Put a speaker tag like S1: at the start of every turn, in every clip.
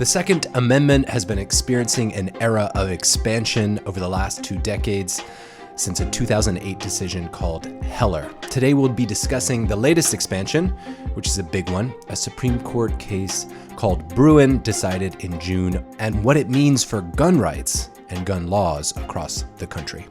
S1: The Second Amendment has been experiencing an era of expansion over the last 2 decades since a 2008 decision called Heller. Today we'll be discussing the latest expansion, which is a big one, a Supreme Court case called Bruin decided in June, and what it means for gun rights and gun laws across the country.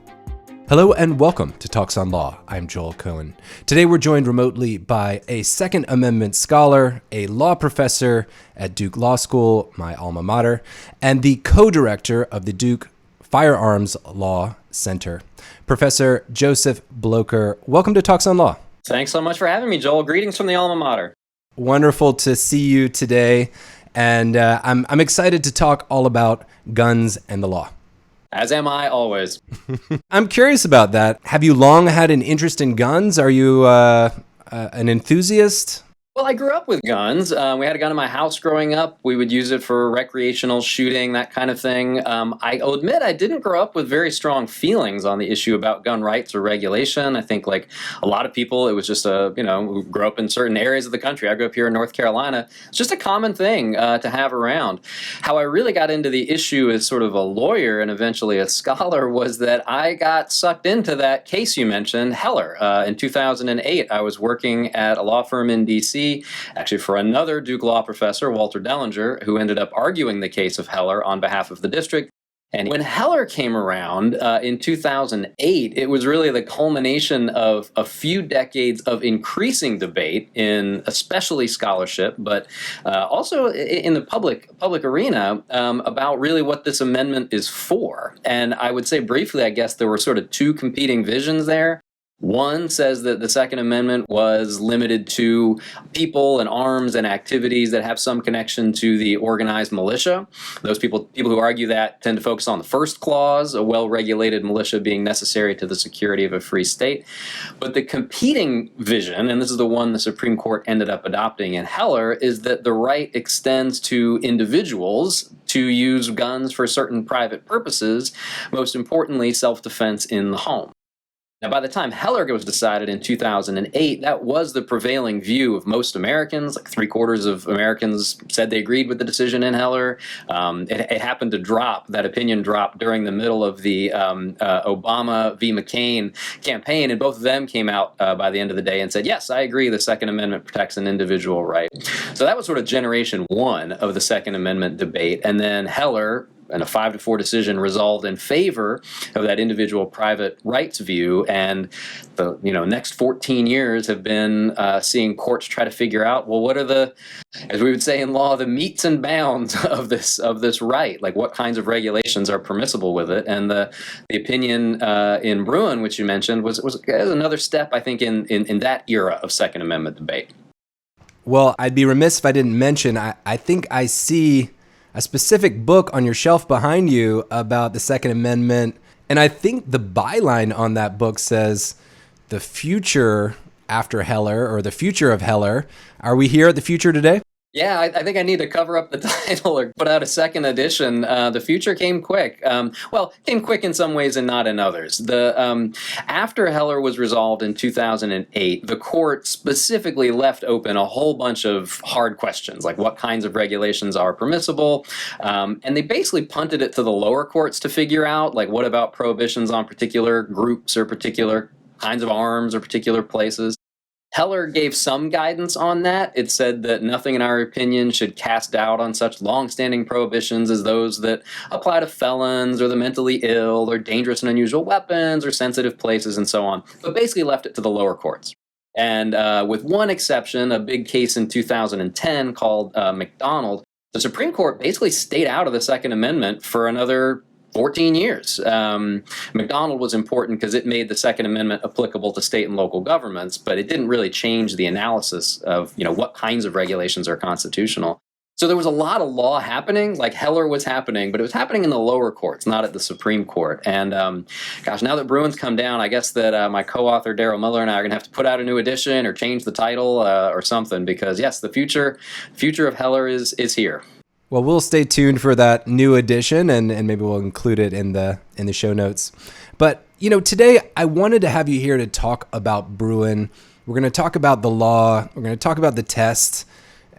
S1: Hello and welcome to Talks on Law. I'm Joel Cohen. Today we're joined remotely by a Second Amendment scholar, a law professor at Duke Law School, my alma mater, and the co-director of the Duke Firearms Law Center, Professor Joseph Blocher. Welcome to Talks on Law.
S2: Thanks so much for having me, Joel. Greetings from the alma mater.
S1: Wonderful to see you today, and I'm excited to talk all about guns and the law.
S2: As am I always.
S1: I'm curious about that. Have you long had an interest in guns? Are you an enthusiast?
S2: Well, I grew up with guns. We had a gun in my house growing up. We would use it for recreational shooting, that kind of thing. I'll admit I didn't grow up with very strong feelings on the issue about gun rights or regulation. I think like a lot of people, it was just who grew up in certain areas of the country. I grew up here in North Carolina. It's just a common thing to have around. How I really got into the issue as sort of a lawyer and eventually a scholar was that I got sucked into that case you mentioned, Heller. In 2008, I was working at a law firm in D.C., actually for another Duke Law professor, Walter Dellinger, who ended up arguing the case of Heller on behalf of the district. And when Heller came around in 2008, it was really the culmination of a few decades of increasing debate in especially scholarship, but also in the public arena about really what this amendment is for. And I would say briefly, I guess there were sort of two competing visions there. One says that the Second Amendment was limited to people and arms and activities that have some connection to the organized militia. Those people who argue that tend to focus on the first clause, a well-regulated militia being necessary to the security of a free state. But the competing vision, and this is the one the Supreme Court ended up adopting in Heller, is that the right extends to individuals to use guns for certain private purposes, most importantly, self-defense in the home. Now, by the time Heller was decided in 2008, that was the prevailing view of most Americans. Like 3/4 of Americans said they agreed with the decision in Heller. It happened to drop, that opinion dropped during the middle of the Obama v. McCain campaign, and both of them came out by the end of the day and said, yes, I agree, the Second Amendment protects an individual right. So that was sort of generation one of the Second Amendment debate. And then Heller, and a 5-4 decision resolved in favor of that individual private rights view. And the next 14 years have been seeing courts try to figure out, well, what are the, as we would say in law, the metes and bounds of this right? Like what kinds of regulations are permissible with it? And the opinion in Bruin, which you mentioned, was another step, I think, in that era of Second Amendment debate.
S1: Well, I'd be remiss if I didn't mention, I think I see a specific book on your shelf behind you about the Second Amendment. And I think the byline on that book says, the future after Heller, or the future of Heller. Are we here at the future today?
S2: Yeah, I think I need to cover up the title or put out a second edition. The future came quick. Came quick in some ways and not in others. After Heller was resolved in 2008, the court specifically left open a whole bunch of hard questions, like what kinds of regulations are permissible. And they basically punted it to the lower courts to figure out, like what about prohibitions on particular groups or particular kinds of arms or particular places. Heller gave some guidance on that. It said that nothing in our opinion should cast doubt on such longstanding prohibitions as those that apply to felons or the mentally ill or dangerous and unusual weapons or sensitive places and so on, but basically left it to the lower courts. And with one exception, a big case in 2010 called McDonald, the Supreme Court basically stayed out of the Second Amendment for another 14 years. McDonald was important because it made the Second Amendment applicable to state and local governments, but it didn't really change the analysis of, what kinds of regulations are constitutional. So there was a lot of law happening, like Heller was happening, but it was happening in the lower courts, not at the Supreme Court. And now that Bruin's come down, I guess that my co-author Daryl Miller and I are going to have to put out a new edition or change the title or something, because yes, the future of Heller is here.
S1: Well, we'll stay tuned for that new edition, and maybe we'll include it in the show notes. But, today I wanted to have you here to talk about Bruin. We're going to talk about the law. We're going to talk about the test.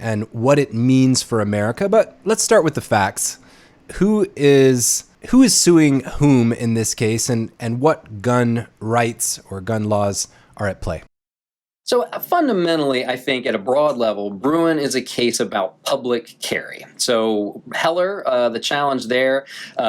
S1: and what it means for America. But let's start with the facts. Who is suing whom in this case, and what gun rights or gun laws are at play?
S2: So fundamentally, I think at a broad level, Bruin is a case about public carry. So Heller, the challenge there,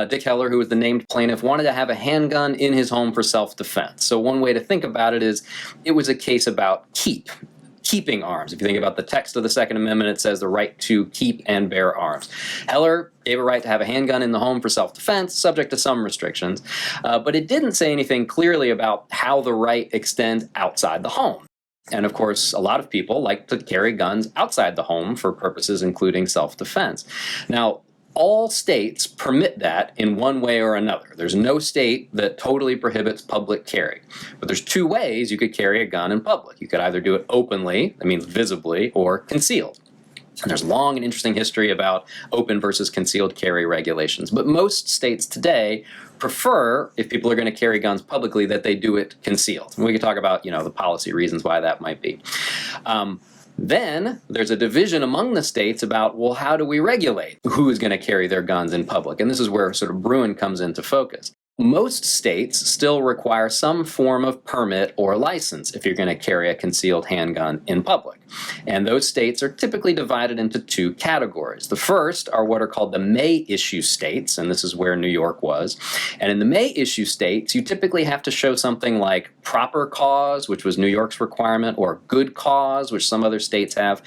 S2: Dick Heller, who was the named plaintiff, wanted to have a handgun in his home for self-defense. So one way to think about it is it was a case about keeping arms. If you think about the text of the Second Amendment, it says the right to keep and bear arms. Heller gave a right to have a handgun in the home for self-defense, subject to some restrictions, but it didn't say anything clearly about how the right extends outside the home. And of course, a lot of people like to carry guns outside the home for purposes including self-defense. Now, all states permit that in one way or another. There's no state that totally prohibits public carry. But there's two ways you could carry a gun in public. You could either do it openly, that means visibly, or concealed. And there's long and interesting history about open versus concealed carry regulations. But most states today prefer, if people are going to carry guns publicly, that they do it concealed. And we could talk about, the policy reasons why that might be. Then there's a division among the states about, well, how do we regulate who is going to carry their guns in public? And this is where sort of Bruin comes into focus. Most states still require some form of permit or license if you're going to carry a concealed handgun in public. And those states are typically divided into two categories. The first are what are called the may issue states, and this is where New York was. And in the may issue states, you typically have to show something like proper cause, which was New York's requirement, or good cause, which some other states have,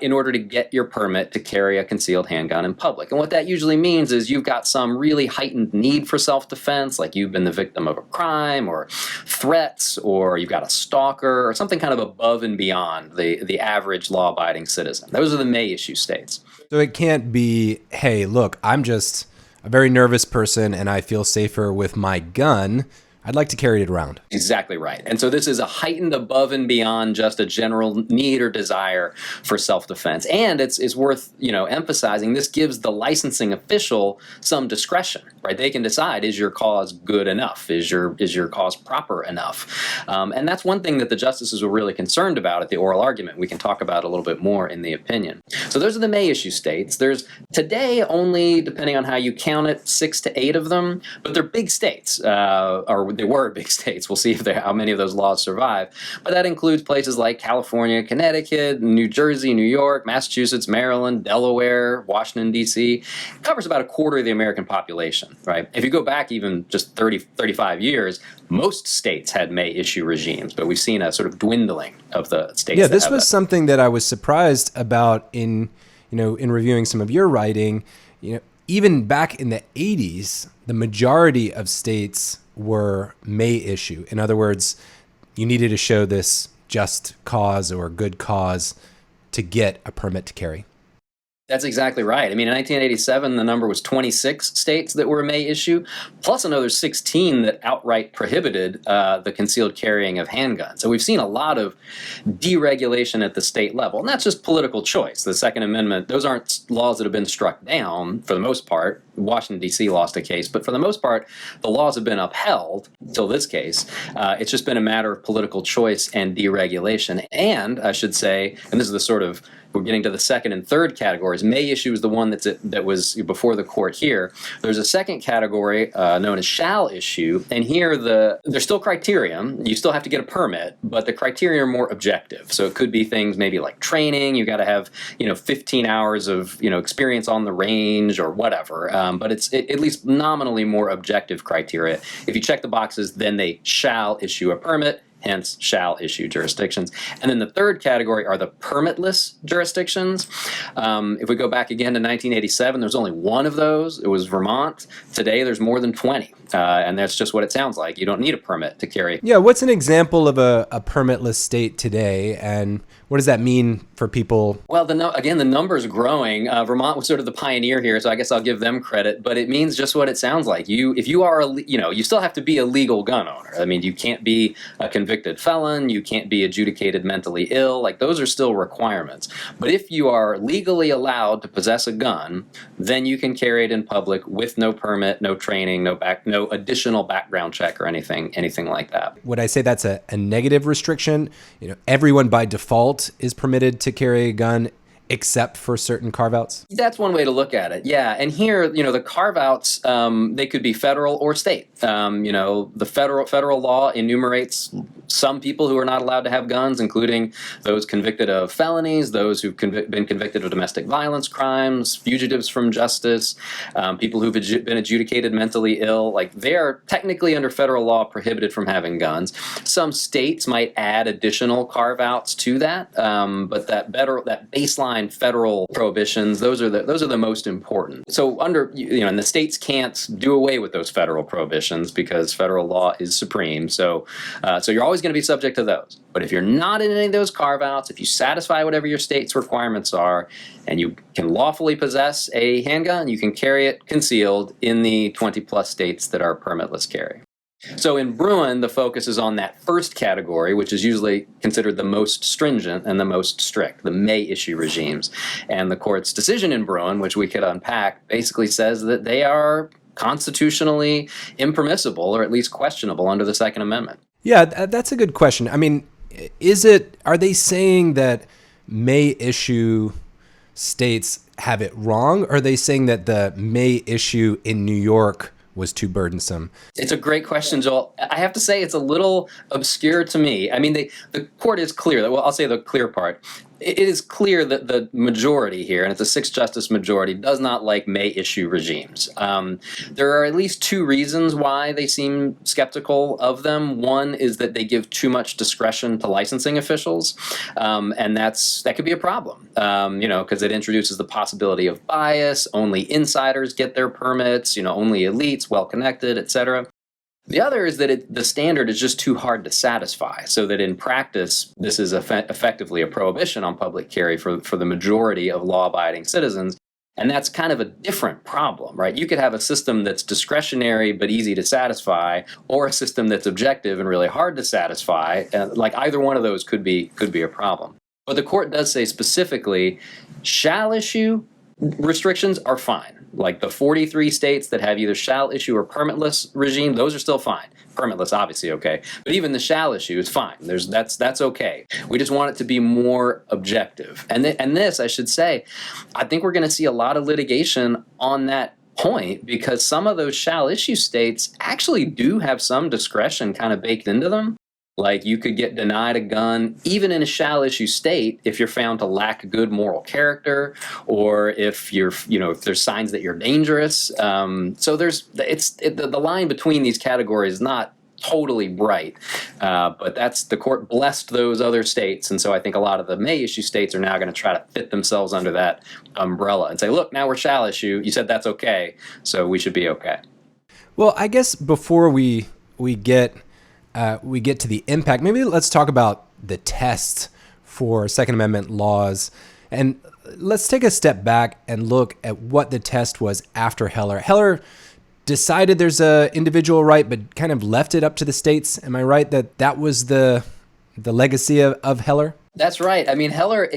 S2: in order to get your permit to carry a concealed handgun in public. And what that usually means is you've got some really heightened need for self-defense, like you've been the victim of a crime or threats, or you've got a stalker, or something kind of above and beyond the average law-abiding citizen. Those are the may issue states.
S1: So it can't be, hey, look, I'm just a very nervous person and I feel safer with my gun. I'd like to carry it around.
S2: Exactly right. And so this is a heightened above and beyond just a general need or desire for self-defense. And it's worth, emphasizing this gives the licensing official some discretion, right? They can decide, is your cause good enough? Is your cause proper enough? And that's one thing that the justices were really concerned about at the oral argument. We can talk about a little bit more in the opinion. So those are the may issue states. There's today only, depending on how you count it, 6 to 8 of them, but they're big states, or they were big states. We'll see how many of those laws survive. But that includes places like California, Connecticut, New Jersey, New York, Massachusetts, Maryland, Delaware, Washington, D.C. It covers about a quarter of the American population, right? If you go back even just 35 years, most states had may issue regimes, but we've seen a sort of dwindling of the states.
S1: Yeah, this was something that I was surprised about in reviewing some of your writing. Even back in the 80s, the majority of states were may issue. In other words, you needed to show this just cause or good cause to get a permit to carry.
S2: That's exactly right. I mean, in 1987, the number was 26 states that were may issue, plus another 16 that outright prohibited the concealed carrying of handguns. So we've seen a lot of deregulation at the state level, and that's just political choice. The Second Amendment, those aren't laws that have been struck down for the most part. Washington, D.C. lost a case, but for the most part, the laws have been upheld until this case. It's just been a matter of political choice and deregulation. And I should say, and this is the sort of, we're getting to the second and third categories. May issue is the one that was before the court here. There's a second category known as shall issue, and here there's still criteria. You still have to get a permit, but the criteria are more objective. So it could be things maybe like training. You got to have 15 hours of experience on the range or whatever. But it's at least nominally more objective criteria. If you check the boxes, then they shall issue a permit. Hence, shall issue jurisdictions. And then the third category are the permitless jurisdictions. If we go back again to 1987, there's only one of those. It was Vermont. Today, there's more than 20. And that's just what it sounds like. You don't need a permit to carry.
S1: Yeah, what's an example of a permitless state today, and what does that mean for people?
S2: Well, the number's growing. Vermont was sort of the pioneer here, so I guess I'll give them credit. But it means just what it sounds like. If you are, you still have to be a legal gun owner. I mean, you can't be a convicted felon. You can't be adjudicated mentally ill. Like, those are still requirements. But if you are legally allowed to possess a gun, then you can carry it in public with no permit, no training, no additional background check or anything like that.
S1: Would I say that's a negative restriction? Everyone by default is permitted to carry a gun except for certain carve-outs?
S2: That's one way to look at it. Yeah. And here, the carve-outs, they could be federal or state. The federal law enumerates some people who are not allowed to have guns, including those convicted of felonies, those who've been convicted of domestic violence crimes, fugitives from justice, people who've been adjudicated mentally ill. Like, they are technically under federal law prohibited from having guns. Some states might add additional carve-outs to that, but that baseline federal prohibitions, those are the most important. So and the states can't do away with those federal prohibitions because federal law is supreme. So you're always going to be subject to those. But if you're not in any of those carve-outs, if you satisfy whatever your state's requirements are, and you can lawfully possess a handgun, you can carry it concealed in the 20-plus states that are permitless carry. So in Bruin, the focus is on that first category, which is usually considered the most stringent and the most strict, the may issue regimes. And the court's decision in Bruin, which we could unpack, basically says that they are constitutionally impermissible, or at least questionable, under the Second Amendment.
S1: Yeah, that's a good question. I mean, are they saying that may issue states have it wrong? Or are they saying that the may issue in New York was too burdensome?
S2: It's a great question, Joel. I have to say it's a little obscure to me. I mean, the court is clear. Well, I'll say the clear part. It is clear that the majority here, and it's a 6-justice majority, does not like may issue regimes. There are at least two reasons why they seem skeptical of them. One is that they give too much discretion to licensing officials, and that could be a problem, because it introduces the possibility of bias. Only insiders get their permits, only elites, well-connected, etc. The other is that the standard is just too hard to satisfy, so that in practice, this is effectively a prohibition on public carry for the majority of law-abiding citizens. And that's kind of a different problem, right? You could have a system that's discretionary but easy to satisfy, or a system that's objective and really hard to satisfy. Like, either one of those could be a problem. But the court does say specifically, shall issue restrictions are fine. Like the 43 states that have either shall issue or permitless regime, those are still fine. Permitless, obviously, okay. But even the shall issue is fine. That's okay. We just want it to be more objective. And this, I should say, I think we're going to see a lot of litigation on that point, because some of those shall issue states actually do have some discretion kind of baked into them. Like, you could get denied a gun even in a shall issue state if you're found to lack good moral character, or if if there's signs that you're dangerous. So the line between these categories is not totally bright, but the court blessed those other states, and so I think a lot of the may issue states are now going to try to fit themselves under that umbrella and say, look, now we're shall issue. You said that's okay, so we should be okay.
S1: Well, I guess before we get to the impact, maybe let's talk about the test for Second Amendment laws. And let's take a step back and look at what the test was after Heller. Heller decided there's a individual right, but kind of left it up to the states. Am I right that was the legacy of Heller?
S2: That's right. I mean, Heller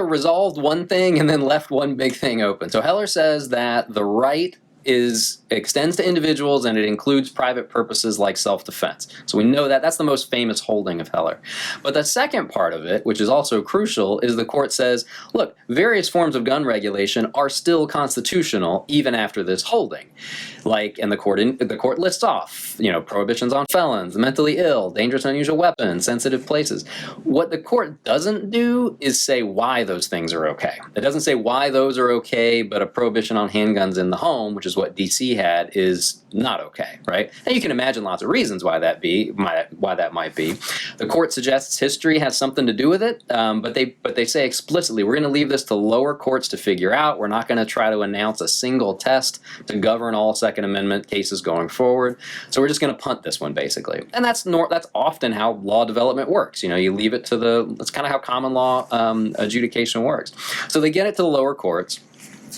S2: resolved one thing and then left one big thing open. So Heller says that the right extends to individuals, and it includes private purposes like self-defense. So we know that's the most famous holding of Heller. But the second part of it, which is also crucial, is the court says, look, various forms of gun regulation are still constitutional even after this holding. And the court lists off, prohibitions on felons, mentally ill, dangerous and unusual weapons, sensitive places. What the court doesn't do is say why those things are okay. It doesn't say why those are okay, but a prohibition on handguns in the home, which is what DC had, is not okay, right? And you can imagine lots of reasons why that might be. The court suggests history has something to do with it, but they say explicitly, we're going to leave this to lower courts to figure out. We're not going to try to announce a single test to govern all Second Amendment cases going forward. So we're just going to punt this one, basically. And that's often how law development works. You leave it to that's kind of how common law adjudication works. So they get it to the lower courts.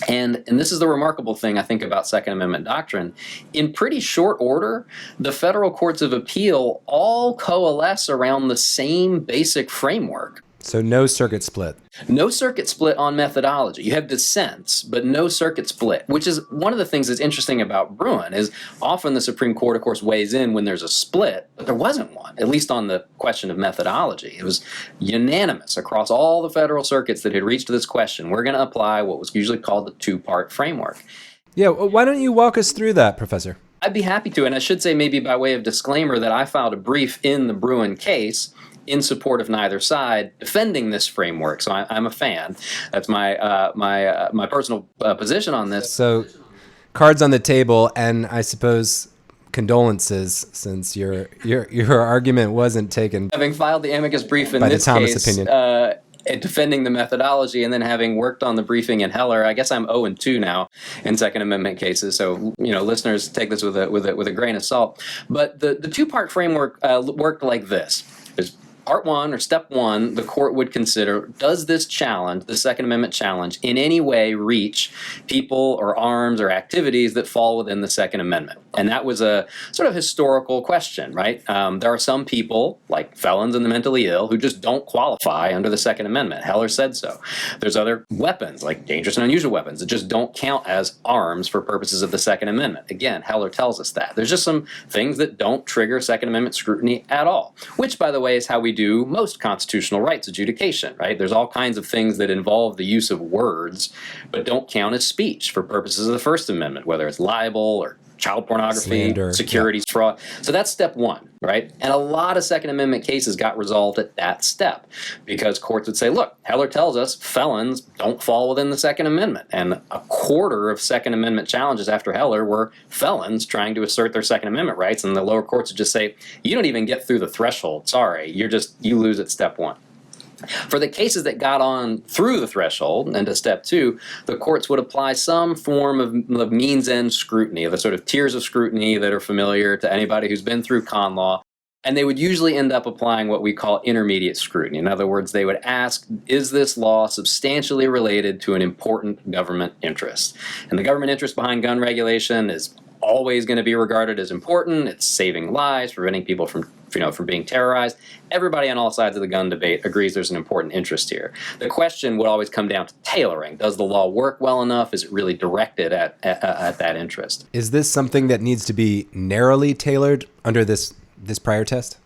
S2: And this is the remarkable thing, I think, about Second Amendment doctrine. In pretty short order, the federal courts of appeal all coalesce around the same basic framework.
S1: So no circuit split.
S2: No circuit split on methodology. You have dissents, but no circuit split, which is one of the things that's interesting about Bruin is often the Supreme Court, of course, weighs in when there's a split, but there wasn't one, at least on the question of methodology. It was unanimous across all the federal circuits that had reached this question. We're going to apply what was usually called the two-part framework.
S1: Yeah, why don't you walk us through that, Professor?
S2: I'd be happy to, and I should say maybe by way of disclaimer that I filed a brief in the Bruin case in support of neither side, defending this framework. So I'm a fan. That's my personal position on this.
S1: So cards on the table, and I suppose condolences, since your argument wasn't taken.
S2: Having filed the amicus brief in
S1: by
S2: this
S1: the Thomas
S2: case,
S1: opinion.
S2: Defending the methodology, and then having worked on the briefing in Heller, I guess I'm 0-2 now in Second Amendment cases. So listeners, take this with a grain of salt. But the two-part framework worked like this. There's Part 1, or Step 1, the court would consider, does this challenge, the Second Amendment challenge, in any way reach people or arms or activities that fall within the Second Amendment? And that was a sort of historical question, right? There are some people, like felons and the mentally ill, who just don't qualify under the Second Amendment. Heller said so. There's other weapons, like dangerous and unusual weapons, that just don't count as arms for purposes of the Second Amendment. Again, Heller tells us that. There's just some things that don't trigger Second Amendment scrutiny at all, which, by the way, is how we do most constitutional rights adjudication, right? There's all kinds of things that involve the use of words but don't count as speech for purposes of the First Amendment, whether it's libel or child pornography,
S1: slander,
S2: securities fraud. So that's step one, right? And a lot of Second Amendment cases got resolved at that step because courts would say, look, Heller tells us felons don't fall within the Second Amendment. And a quarter of Second Amendment challenges after Heller were felons trying to assert their Second Amendment rights. And the lower courts would just say, you don't even get through the threshold. Sorry, you lose at step one. For the cases that got on through the threshold and to step two, the courts would apply some form of means-end scrutiny, the sort of tiers of scrutiny that are familiar to anybody who's been through con law. And they would usually end up applying what we call intermediate scrutiny. In other words, they would ask, is this law substantially related to an important government interest? And the government interest behind gun regulation is always going to be regarded as important. It's saving lives, preventing people from being terrorized. Everybody on all sides of the gun debate agrees there's an important interest here. The question would always come down to tailoring. Does the law work well enough? Is it really directed at that interest?
S1: Is this something that needs to be narrowly tailored under this prior test?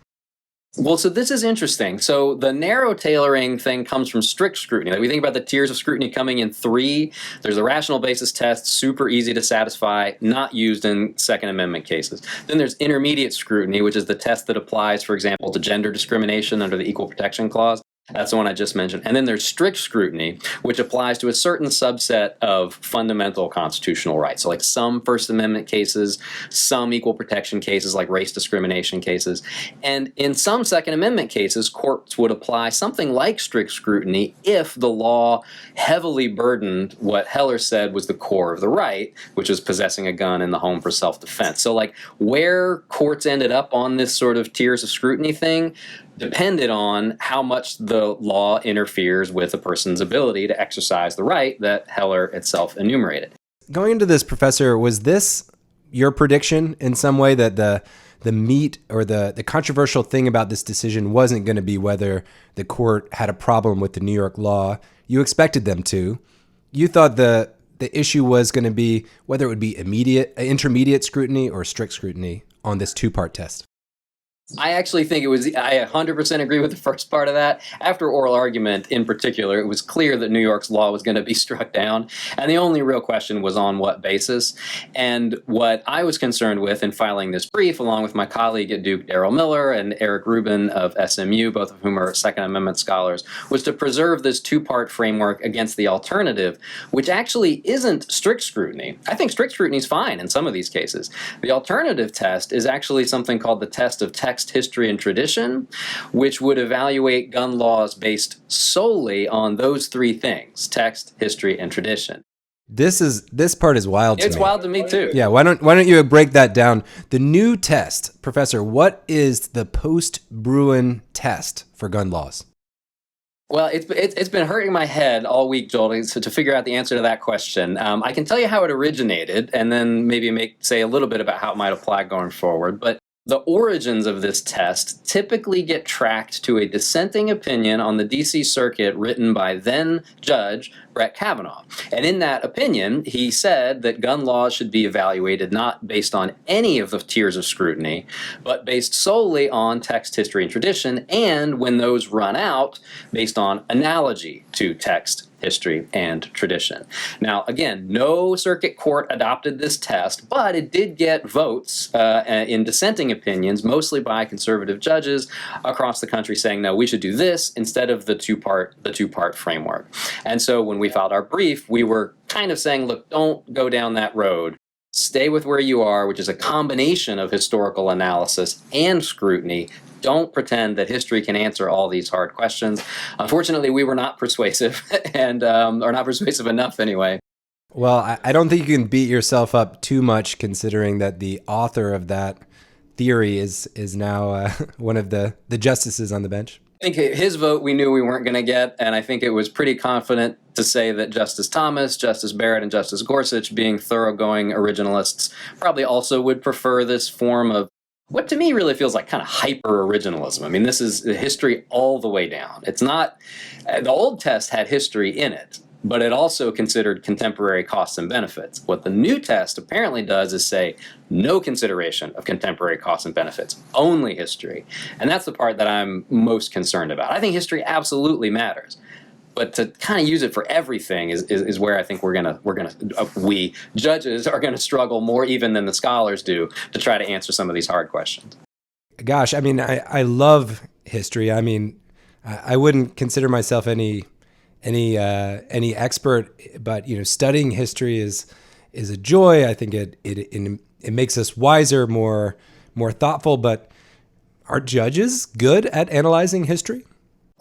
S2: Well, so this is interesting. So the narrow tailoring thing comes from strict scrutiny. Like we think about the tiers of scrutiny coming in three. There's a rational basis test, super easy to satisfy, not used in Second Amendment cases. Then there's intermediate scrutiny, which is the test that applies, for example, to gender discrimination under the Equal Protection Clause. That's the one I just mentioned. And then there's strict scrutiny, which applies to a certain subset of fundamental constitutional rights. So like some First Amendment cases, some equal protection cases, like race discrimination cases. And in some Second Amendment cases, courts would apply something like strict scrutiny if the law heavily burdened what Heller said was the core of the right, which is possessing a gun in the home for self-defense. So like where courts ended up on this sort of tiers of scrutiny thing depended on how much the law interferes with a person's ability to exercise the right that Heller itself enumerated.
S1: Going into this, Professor, was this your prediction in some way that the meat or the controversial thing about this decision wasn't going to be whether the court had a problem with the New York law? You expected them to. You thought the issue was going to be whether it would be intermediate scrutiny or strict scrutiny on this two-part test.
S2: I actually think I 100% agree with the first part of that. After oral argument in particular, it was clear that New York's law was going to be struck down. And the only real question was on what basis. And what I was concerned with in filing this brief, along with my colleague at Duke, Darrell Miller, and Eric Rubin of SMU, both of whom are Second Amendment scholars, was to preserve this two-part framework against the alternative, which actually isn't strict scrutiny. I think strict scrutiny is fine in some of these cases. The alternative test is actually something called the test of text, history, and tradition, which would evaluate gun laws based solely on those three things: text, history, and tradition.
S1: This part is wild to me.
S2: It's wild to me too.
S1: Yeah, why don't you break that down? The new test, Professor, what is the post-Bruin test for gun laws?
S2: Well, it's been hurting my head all week, Joel, to figure out the answer to that question. I can tell you how it originated, and then maybe say a little bit about how it might apply going forward. But the origins of this test typically get tracked to a dissenting opinion on the D.C. Circuit written by then Judge Brett Kavanaugh. And in that opinion, he said that gun laws should be evaluated not based on any of the tiers of scrutiny, but based solely on text, history, and tradition, and when those run out, based on analogy to text, history, and tradition. Now, again, no circuit court adopted this test, but it did get votes in dissenting opinions, mostly by conservative judges across the country saying, no, we should do this instead of the two-part framework. And so when we filed our brief, we were kind of saying, look, don't go down that road. Stay with where you are, which is a combination of historical analysis and scrutiny. Don't pretend that history can answer all these hard questions. Unfortunately, we were not persuasive, and or not persuasive enough anyway.
S1: Well, I don't think you can beat yourself up too much, considering that the author of that theory is now one of the justices on the bench.
S2: I think his vote we knew we weren't going to get, and I think it was pretty confident to say that Justice Thomas, Justice Barrett, and Justice Gorsuch, being thoroughgoing originalists, probably also would prefer this form of what to me really feels like kind of hyper-originalism. I mean, this is history all the way down. It's not, the old test had history in it, but it also considered contemporary costs and benefits. What the new test apparently does is say no consideration of contemporary costs and benefits, only history. And that's the part that I'm most concerned about. I think history absolutely matters. But to kind of use it for everything is where I think we judges are gonna struggle more even than the scholars do to try to answer some of these hard questions.
S1: Gosh, I mean, I love history. I mean, I wouldn't consider myself any expert, but studying history is a joy. I think it makes us wiser, more thoughtful. But are judges good at analyzing history?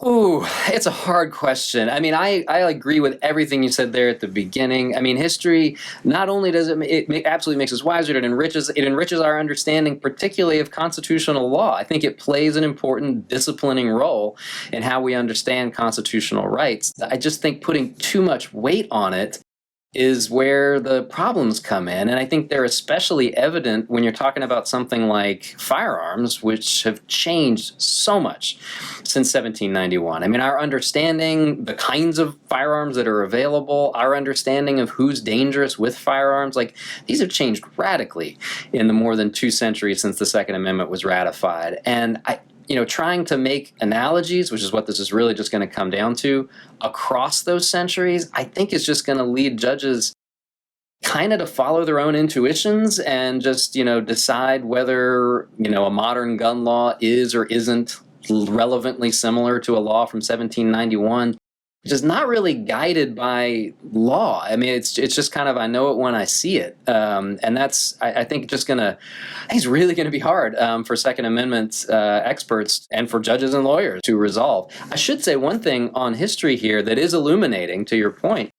S2: Ooh, it's a hard question. I mean, I agree with everything you said there at the beginning. I mean, history, not only does it absolutely makes us wiser, it enriches our understanding, particularly of constitutional law. I think it plays an important disciplining role in how we understand constitutional rights. I just think putting too much weight on it is where the problems come in. And I think they're especially evident when you're talking about something like firearms, which have changed so much since 1791. I mean, our understanding, the kinds of firearms that are available, our understanding of who's dangerous with firearms, like these have changed radically in the more than 2 centuries since the Second Amendment was ratified. And trying to make analogies, which is what this is really just going to come down to, across those centuries, I think is just going to lead judges kind of to follow their own intuitions and just, decide whether, a modern gun law is or isn't relevantly similar to a law from 1791. Which is not really guided by law. I mean, it's just kind of, I know it when I see it. And that's, I think, it's really going to be hard for Second Amendment experts and for judges and lawyers to resolve. I should say one thing on history here that is illuminating, to your point,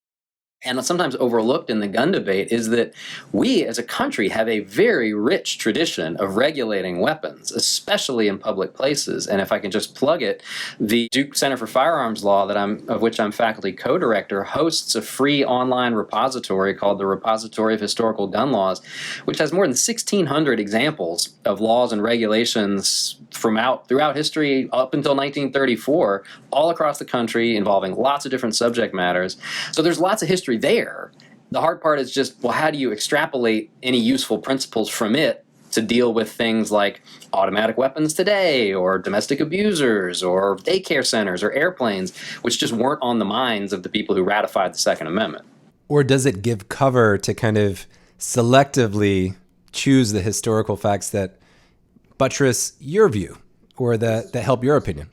S2: and sometimes overlooked in the gun debate, is that we as a country have a very rich tradition of regulating weapons, especially in public places. And if I can just plug it, the Duke Center for Firearms Law, of which I'm faculty co-director, hosts a free online repository called the Repository of Historical Gun Laws, which has more than 1,600 examples of laws and regulations throughout history up until 1934, all across the country, involving lots of different subject matters. So there's lots of history there. The hard part is just, well, how do you extrapolate any useful principles from it to deal with things like automatic weapons today, or domestic abusers, or daycare centers, or airplanes, which just weren't on the minds of the people who ratified the Second Amendment? Or
S1: does it give cover to kind of selectively choose the historical facts that buttress your view or that help your opinion?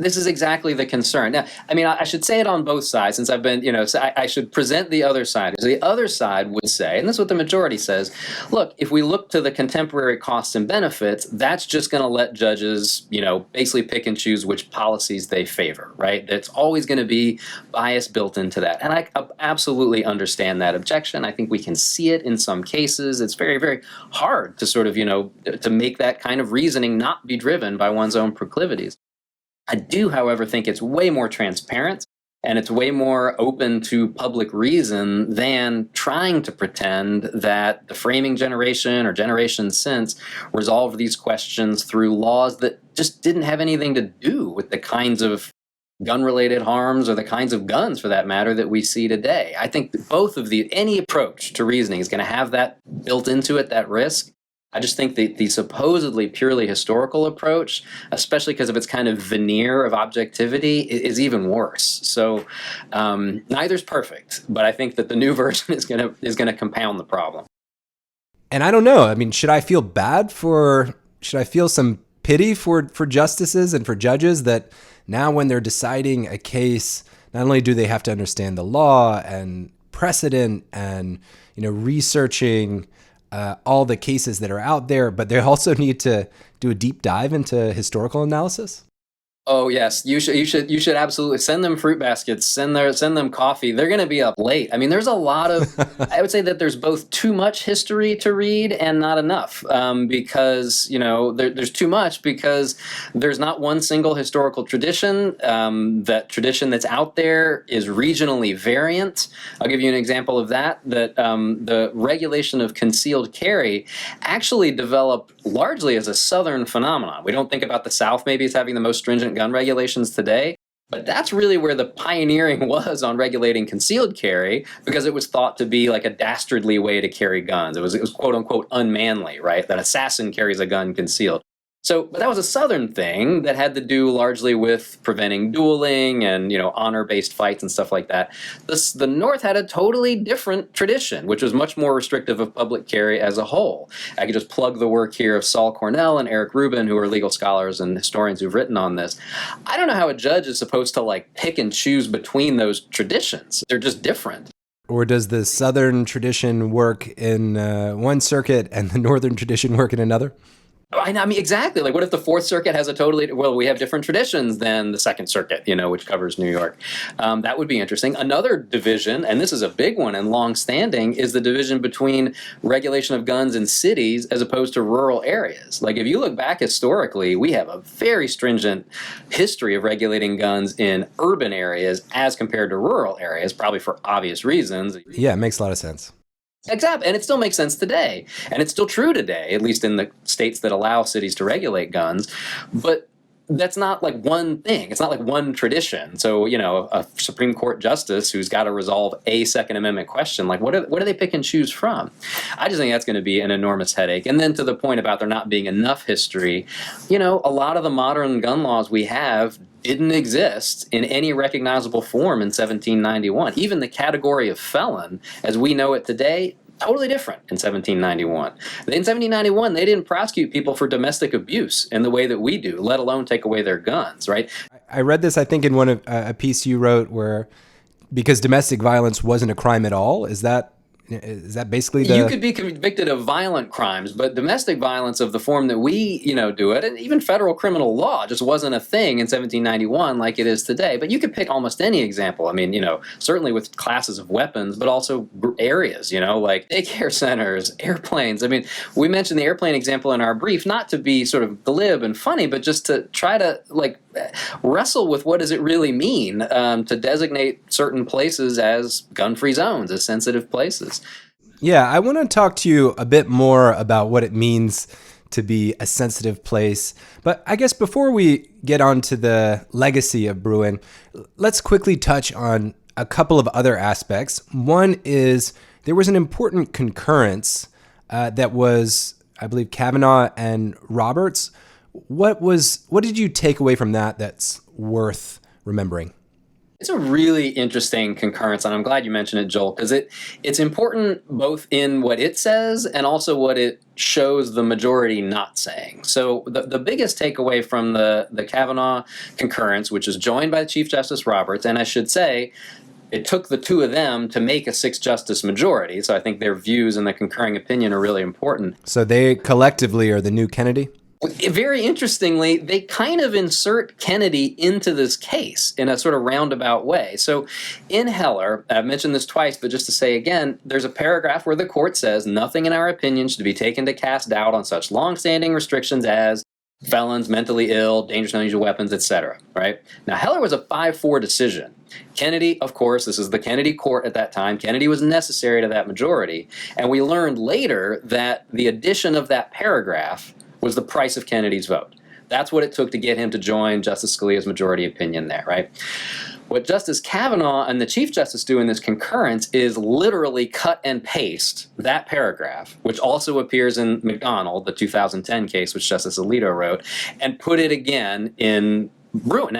S2: This is exactly the concern. Now, I mean, I should say it on both sides, since I've been, so I should present the other side. So the other side would say, and this is what the majority says, look, if we look to the contemporary costs and benefits, that's just going to let judges, basically pick and choose which policies they favor, right? There's always going to be bias built into that. And I absolutely understand that objection. I think we can see it in some cases. It's very, very hard to sort of, to make that kind of reasoning not be driven by one's own proclivities. I do, however, think it's way more transparent And it's way more open to public reason than trying to pretend that the framing generation or generations since resolved these questions through laws that just didn't have anything to do with the kinds of gun-related harms or the kinds of guns, for that matter, that we see today. I think that any approach to reasoning is going to have that built into it, that risk. I just think that the supposedly purely historical approach, especially because of its kind of veneer of objectivity, is even worse. So neither's perfect, but I think that the new version is going to compound the problem.
S1: And I don't know. I mean, should I feel some pity for justices and for judges that now when they're deciding a case, not only do they have to understand the law and precedent and researching all the cases that are out there, but they also need to do a deep dive into historical analysis?
S2: Oh yes, you should absolutely send them fruit baskets, send them coffee. They're going to be up late. I mean, there's a lot of. I would say that there's both too much history to read and not enough, because there's too much because there's not one single historical tradition. That tradition that's out there is regionally variant. I'll give you an example of that. That the regulation of concealed carry actually developed largely as a Southern phenomenon. We don't think about the South maybe as having the most stringent gun regulations today, but that's really where the pioneering was on regulating concealed carry, because it was thought to be like a dastardly way to carry guns. It was quote unquote unmanly, right? That assassin carries a gun concealed. But that was a Southern thing that had to do largely with preventing dueling and, honor-based fights and stuff like that. The North had a totally different tradition, which was much more restrictive of public carry as a whole. I could just plug the work here of Saul Cornell and Eric Rubin, who are legal scholars and historians who've written on this. I don't know how a judge is supposed to pick and choose between those traditions. They're just different.
S1: Or does the Southern tradition work in one circuit and the Northern tradition work in another?
S2: I mean, exactly. What if the Fourth Circuit has we have different traditions than the Second Circuit, which covers New York. That would be interesting. Another division, and this is a big one and long-standing, is the division between regulation of guns in cities as opposed to rural areas. If you look back historically, we have a very stringent history of regulating guns in urban areas as compared to rural areas, probably for obvious reasons.
S1: Yeah, it makes a lot of sense.
S2: Exactly, and it still makes sense today, and it's still true today, at least in the states that allow cities to regulate guns, but that's not one thing. It's not one tradition. So, a Supreme Court justice who's got to resolve a Second Amendment question, what do they pick and choose from? I just think that's going to be an enormous headache. And then to the point about there not being enough history, a lot of the modern gun laws we have didn't exist in any recognizable form in 1791. Even the category of felon, as we know it today, totally different in 1791. In 1791, they didn't prosecute people for domestic abuse in the way that we do, let alone take away their guns, right?
S1: I read this, I think, in one of a piece you wrote where, because domestic violence wasn't a crime at all, is that basically the...
S2: You could be convicted of violent crimes, but domestic violence of the form that we, do it, and even federal criminal law just wasn't a thing in 1791 like it is today. But you could pick almost any example. I mean, certainly with classes of weapons, but also areas, like daycare centers, airplanes. I mean, we mentioned the airplane example in our brief, not to be sort of glib and funny, but just to try to wrestle with what does it really mean to designate certain places as gun-free zones, as sensitive places.
S1: Yeah, I want to talk to you a bit more about what it means to be a sensitive place. But I guess before we get on to the legacy of Bruin, let's quickly touch on a couple of other aspects. One is there was an important concurrence that was, I believe, Kavanaugh and Roberts. What did you take away from that that's worth remembering?
S2: It's a really interesting concurrence, and I'm glad you mentioned it, Joel, because it's important both in what it says and also what it shows the majority not saying. So the biggest takeaway from the Kavanaugh concurrence, which is joined by Chief Justice Roberts, and I should say, it took the two of them to make a six-justice majority, so I think their views and the concurring opinion are really important.
S1: So they collectively are the new Kennedy?
S2: Very interestingly, they kind of insert Kennedy into this case in a sort of roundabout way. So in Heller, I've mentioned this twice, but just to say again, there's a paragraph where the court says, nothing in our opinion should be taken to cast doubt on such long-standing restrictions as felons, mentally ill, dangerous and unusual weapons, etc. Right? Now, Heller was a 5-4 decision. Kennedy, of course, this is the Kennedy court at that time. Kennedy was necessary to that majority. And we learned later that the addition of that paragraph was the price of Kennedy's vote. That's what it took to get him to join Justice Scalia's majority opinion there, right? What Justice Kavanaugh and the Chief Justice do in this concurrence is literally cut and paste that paragraph, which also appears in McDonald, the 2010 case, which Justice Alito wrote, and put it again in Bruin,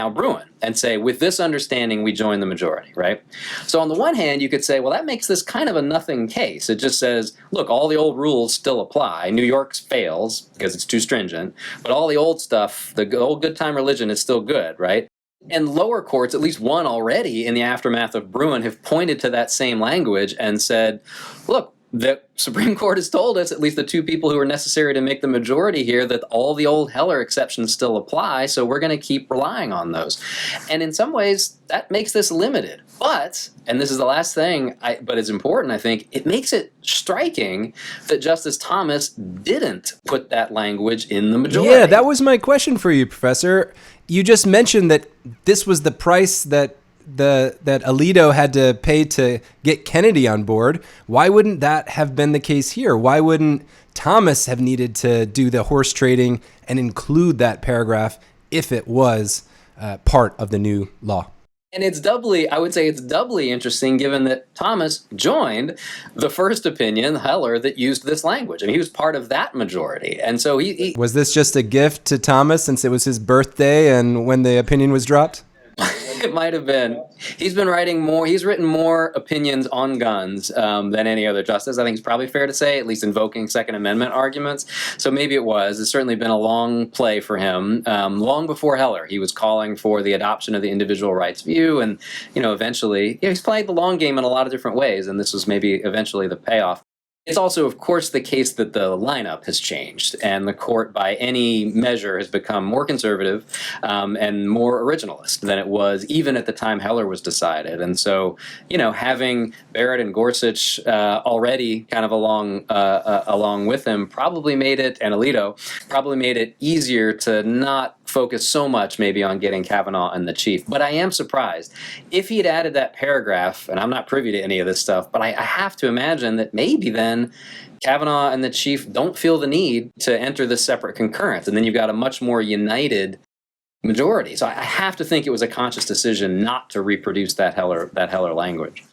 S2: and say, with this understanding, we join the majority, right? So on the one hand, you could say, well, that makes this kind of a nothing case. It just says, look, all the old rules still apply. New York's fails because it's too stringent, but all the old stuff, the old good time religion is still good, right? And lower courts, at least one already in the aftermath of Bruin, have pointed to that same language and said, look, the Supreme Court has told us, at least the two people who are necessary to make the majority here, that all the old Heller exceptions still apply, so we're going to keep relying on those. And in some ways, that makes this limited. But, and this is the last thing, but it's important, I think, it makes it striking that Justice Thomas didn't put that language in the majority.
S1: Yeah, that was my question for you, Professor. You just mentioned that this was the price that Alito had to pay to get Kennedy on board. Why wouldn't that have been the case here? Why wouldn't Thomas have needed to do the horse trading and include that paragraph if it was part of the new law?
S2: And I would say it's doubly interesting given that Thomas joined the first opinion, Heller, that used this language. I mean, he was part of that majority. And so he
S1: Was this just a gift to Thomas since it was his birthday and when the opinion was dropped?
S2: It might have been. He's written more opinions on guns than any other justice. I think it's probably fair to say, at least invoking Second Amendment arguments. So maybe it was. It's certainly been a long play for him. Long before Heller, he was calling for the adoption of the individual rights view. And, eventually, he's played the long game in a lot of different ways. And this was maybe eventually the payoff. It's also, of course, the case that the lineup has changed, and the court, by any measure, has become more conservative and more originalist than it was even at the time Heller was decided. And so, having Barrett and Gorsuch already kind of along with him probably made it, and Alito, probably made it easier to not focus so much maybe on getting Kavanaugh and the Chief. But I am surprised. If he had added that paragraph, and I'm not privy to any of this stuff, but I have to imagine that maybe then Kavanaugh and the Chief don't feel the need to enter this separate concurrence. And then you've got a much more united majority. So I have to think it was a conscious decision not to reproduce that Heller language.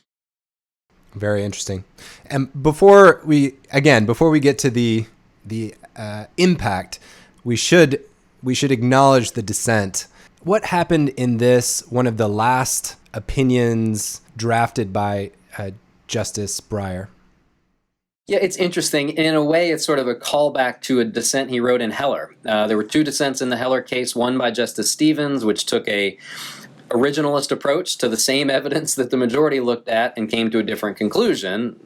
S1: Very interesting. And before we get to the impact, we should acknowledge the dissent. What happened in this, one of the last opinions drafted by Justice Breyer?
S2: Yeah, it's interesting. In a way, it's sort of a callback to a dissent he wrote in Heller. There were two dissents in the Heller case, one by Justice Stevens, which took a originalist approach to the same evidence that the majority looked at and came to a different conclusion,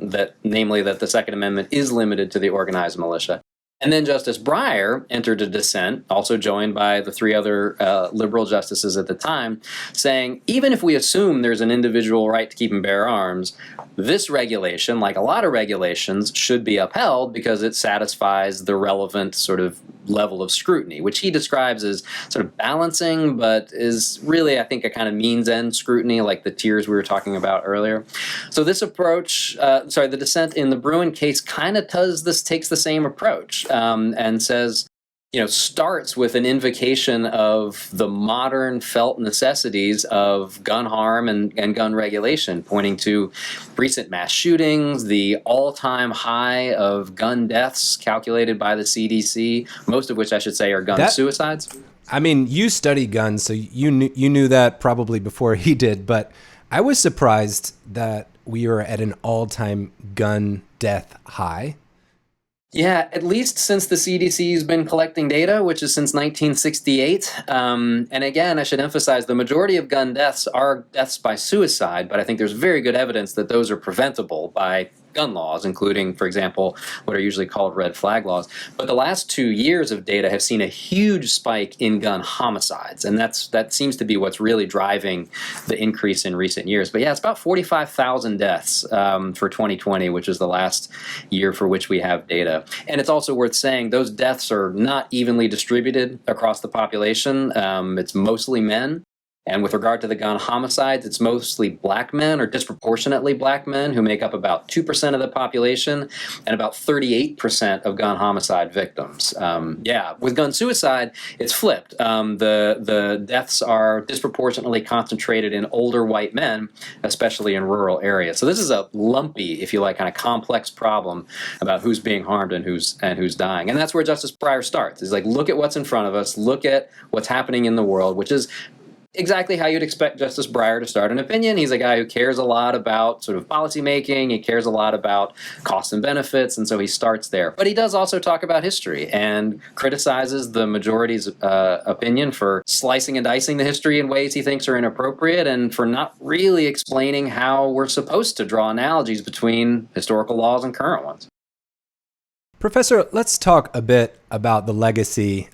S2: namely that the Second Amendment is limited to the organized militia. And then Justice Breyer entered a dissent, also joined by the three other liberal justices at the time, saying, even if we assume there's an individual right to keep and bear arms, this regulation, like a lot of regulations, should be upheld because it satisfies the relevant sort of level of scrutiny, which he describes as sort of balancing, but is really, I think, a kind of means-end scrutiny, like the tiers we were talking about earlier. So this approach, the dissent in the Bruin case kind of takes the same approach and says, starts with an invocation of the modern felt necessities of gun harm and gun regulation, pointing to recent mass shootings, the all-time high of gun deaths calculated by the CDC, most of which I should say are gun suicides.
S1: I mean, you study guns, so you knew that probably before he did, but I was surprised that we were at an all-time gun death high.
S2: Yeah, at least since the CDC has been collecting data, which is since 1968. And again, I should emphasize the majority of gun deaths are deaths by suicide, but I think there's very good evidence that those are preventable by gun laws, including, for example, what are usually called red flag laws. But the last 2 years of data have seen a huge spike in gun homicides, and that seems to be what's really driving the increase in recent years. But yeah, it's about 45,000 deaths for 2020, which is the last year for which we have data. And it's also worth saying those deaths are not evenly distributed across the population. It's mostly men. And with regard to the gun homicides, it's mostly black men or disproportionately black men who make up about 2% of the population and about 38% of gun homicide victims. With gun suicide, it's flipped. The deaths are disproportionately concentrated in older white men, especially in rural areas. So this is a lumpy, if you like, kind of complex problem about who's being harmed and who's dying. And that's where Justice Breyer starts. Is like, look at what's in front of us, look at what's happening in the world, which is exactly how you'd expect Justice Breyer to start an opinion. He's a guy who cares a lot about sort of policy making. He cares a lot about costs and benefits, and so he starts there. But he does also talk about history and criticizes the majority's opinion for slicing and dicing the history in ways he thinks are inappropriate and for not really explaining how we're supposed to draw analogies between historical laws and current ones.
S1: Professor, let's talk a bit about the legacy.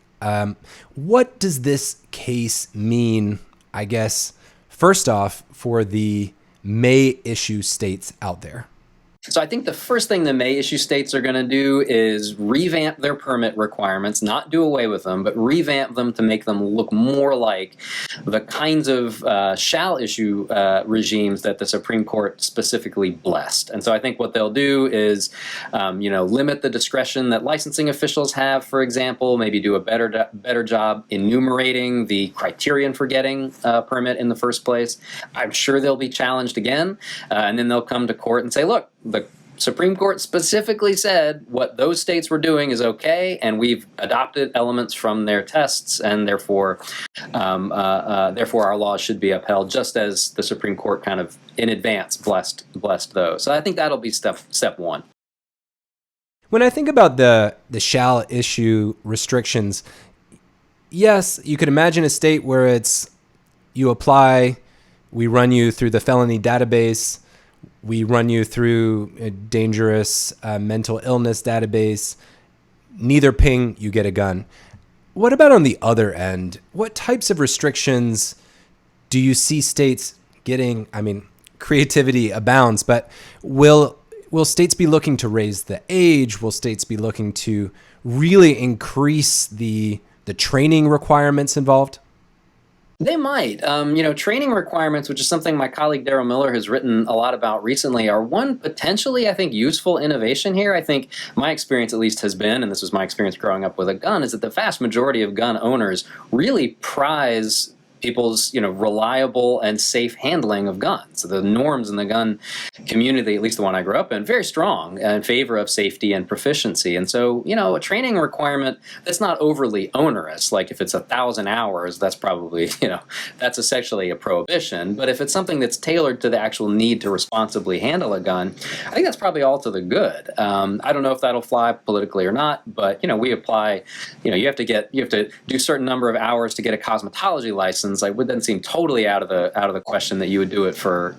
S1: What does this case mean, I guess, first off, for the may issue states out there?
S2: So I think the first thing the may issue states are going to do is revamp their permit requirements, not do away with them, but revamp them to make them look more like the kinds of shall issue regimes that the Supreme Court specifically blessed. And so I think what they'll do is, limit the discretion that licensing officials have, for example, maybe do a better job enumerating the criterion for getting a permit in the first place. I'm sure they'll be challenged again, and then they'll come to court and say, look, the Supreme Court specifically said what those states were doing is okay, and we've adopted elements from their tests, and therefore our laws should be upheld, just as the Supreme Court kind of in advance blessed those. So I think that'll be step one.
S1: When I think about the shall issue restrictions, yes, you could imagine a state where it's you apply, we run you through the felony database, we run you through a dangerous mental illness database. Neither ping, you get a gun. What about on the other end? What types of restrictions do you see states getting? I mean, creativity abounds, but will states be looking to raise the age? Will states be looking to really increase the training requirements involved?
S2: They might. Training requirements, which is something my colleague Daryl Miller has written a lot about recently, are one potentially, I think, useful innovation here. I think my experience at least has been, and this was my experience growing up with a gun, is that the vast majority of gun owners really prize people's reliable and safe handling of guns. So the norms in the gun community, at least the one I grew up in, very strong in favor of safety and proficiency. And so, a training requirement that's not overly onerous, like if it's 1,000 hours, that's probably, that's essentially a prohibition. But if it's something that's tailored to the actual need to responsibly handle a gun, I think that's probably all to the good. I don't know if that'll fly politically or not, but, we apply, you have to do a certain number of hours to get a cosmetology license. It wouldn't seem totally out of the question that you would do it for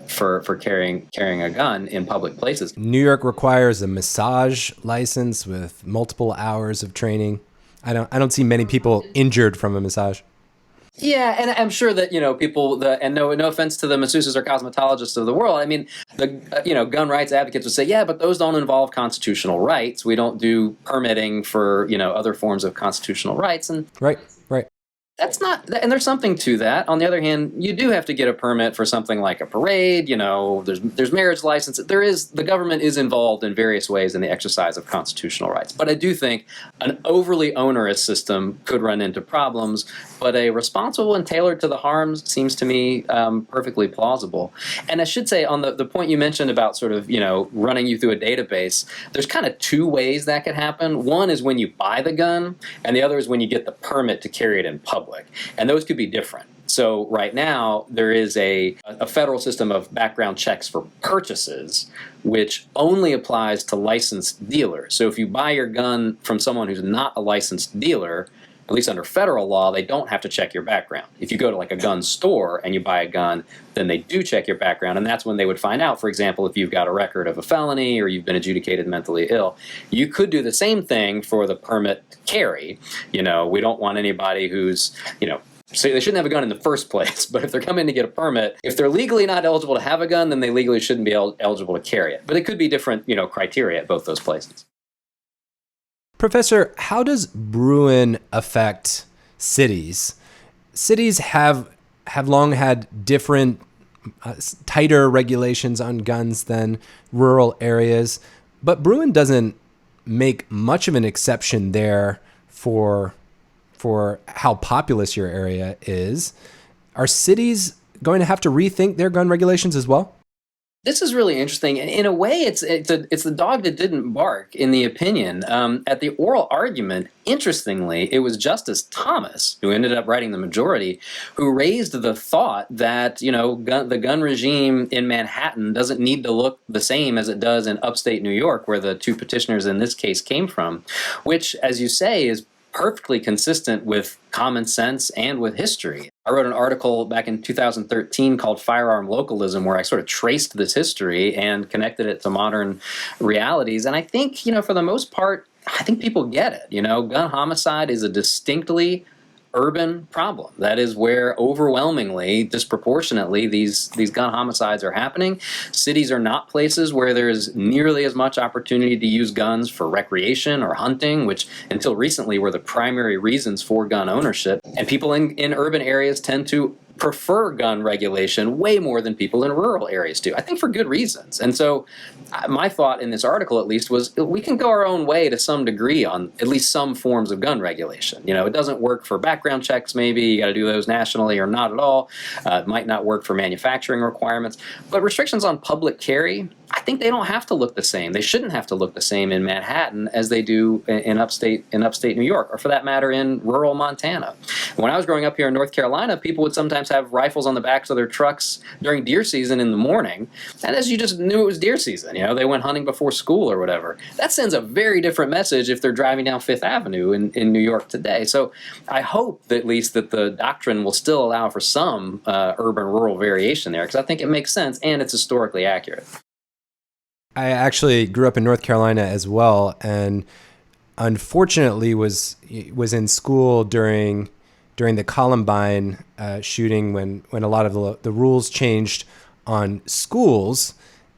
S2: carrying a gun in public places.
S1: New York requires a massage license with multiple hours of training. I don't see many people injured from a massage.
S2: Yeah, and I'm sure that people, and no offense to the masseuses or cosmetologists of the world. I mean, the gun rights advocates would say, yeah, but those don't involve constitutional rights. We don't do permitting for other forms of constitutional rights. And
S1: right.
S2: That's not, and there's something to that. On the other hand, you do have to get a permit for something like a parade. There's marriage license. The government is involved in various ways in the exercise of constitutional rights. But I do think an overly onerous system could run into problems. But a responsible and tailored to the harms seems to me perfectly plausible. And I should say, on the point you mentioned about sort of running you through a database, there's kind of two ways that could happen. One is when you buy the gun, and the other is when you get the permit to carry it in public. And those could be different. So right now, there is a federal system of background checks for purchases, which only applies to licensed dealers. So if you buy your gun from someone who's not a licensed dealer, at least under federal law, they don't have to check your background. If you go to like a gun store and you buy a gun, then they do check your background, and that's when they would find out, for example, if you've got a record of a felony or you've been adjudicated mentally ill. You could do the same thing for the permit to carry. We don't want anybody who's, so they shouldn't have a gun in the first place, but if they're coming to get a permit, if they're legally not eligible to have a gun, then they legally shouldn't be eligible to carry it. But it could be different, criteria at both those places.
S1: Professor, how does Bruin affect cities? Cities have have long had different, tighter regulations on guns than rural areas. But Bruin doesn't make much of an exception there for how populous your area is. Are cities going to have to rethink their gun regulations as well?
S2: This is really interesting. In a way, it's the dog that didn't bark, in the opinion. At the oral argument, interestingly, it was Justice Thomas, who ended up writing the majority, who raised the thought that, the gun regime in Manhattan doesn't need to look the same as it does in upstate New York, where the two petitioners in this case came from, which, as you say, is perfectly consistent with common sense and with history. I wrote an article back in 2013 called Firearm Localism, where I sort of traced this history and connected it to modern realities. And I think, for the most part, I think people get it. Gun homicide is a distinctly urban problem. That is where overwhelmingly, disproportionately, these gun homicides are happening. Cities are not places where there's nearly as much opportunity to use guns for recreation or hunting, which until recently were the primary reasons for gun ownership. And people in urban areas tend to prefer gun regulation way more than people in rural areas do, I think for good reasons. And so my thought in this article, at least, was we can go our own way to some degree on at least some forms of gun regulation. It doesn't work for background checks, maybe. You got to do those nationally or not at all. It might not work for manufacturing requirements. But restrictions on public carry, I think they don't have to look the same. They shouldn't have to look the same in Manhattan as they do in upstate New York, or for that matter, in rural Montana. When I was growing up here in North Carolina, people would sometimes have rifles on the backs of their trucks during deer season in the morning, and as you just knew it was deer season, they went hunting before school or whatever. That sends a very different message if they're driving down Fifth Avenue in New York today. So I hope that at least that the doctrine will still allow for some urban-rural variation there, because I think it makes sense and it's historically accurate.
S1: I actually grew up in North Carolina as well, and unfortunately was in school during the Columbine shooting when a lot of the rules changed on schools.